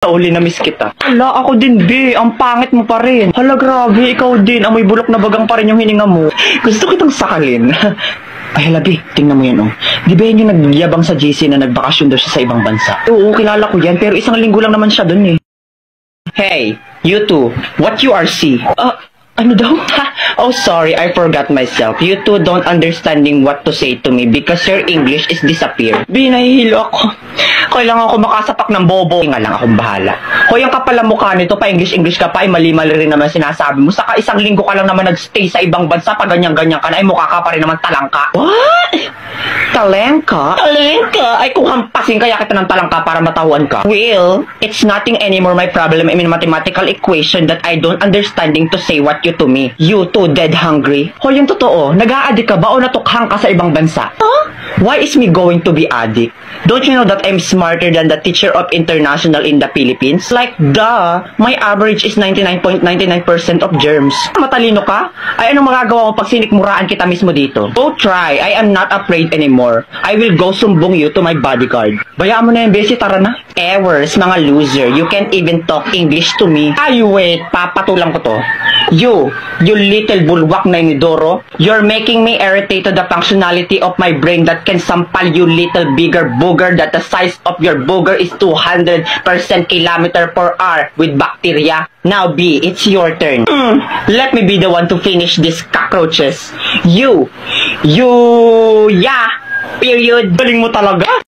Uli na miss kita. Hala, ako din, be. Ang pangit mo pa rin. Hala, grabe. Ikaw din. Amoy bulok na bagang pa rin yung hininga mo. Gusto kitang sakalin. Ay, hala, be. Tingnan mo yan, oh. Di ba yan yung nagyabang sa JC na nagbakasyon daw siya sa ibang bansa? Oo, kilala ko yan. Pero isang linggo lang naman siya dun, eh. Hey, you two. What you are see? Ano daw? Oh, sorry, I forgot myself. You two don't understanding what to say to me because your English is disappear. Binahihilo ako. Kailangan ko makasapak ng bobo. Nga lang akong bahala. Hoy, ang kapal ang mukha nito, pa English ka pa, ay mali-mali rin naman sinasabi mo. Saka isang linggo ka lang naman nagstay sa ibang bansa, pa ganyan-ganyan ka na, ay mukha ka pa rin naman talangka. What? Talengka? Talengka? Ay kung hampasin kaya kita ng talangka para matahuan ka. Well, it's nothing anymore my problem. I mean, mathematical equation that I don't understanding to say what you to me. You too dead hungry. Hoy, yung totoo, nag-a-addict ka ba o natukhang ka sa ibang bansa? Huh? Why is me going to be addict? Don't you know that I'm smarter than the teacher of international in the Philippines? Like, duh, my average is 99.99% of germs. Matalino ka? Ay, anong magagawa mo pag sinikmuraan kita mismo dito? Go try. I am not afraid anymore. I will go sumbong you to my bodyguard. Bayaan mo na yung besi, tara na. Ewers, mga loser. You can't even talk English to me. Ay, wait. Papatulang ko to. You little bulwak na inidoro. You're making me irritate to the functionality of my brain that can sampal you little bigger booger that the size of your booger is 200% km/h with bacteria. Now B, it's your turn. Let me be the one to finish these cockroaches. Yeah. Period. Galing mo talaga.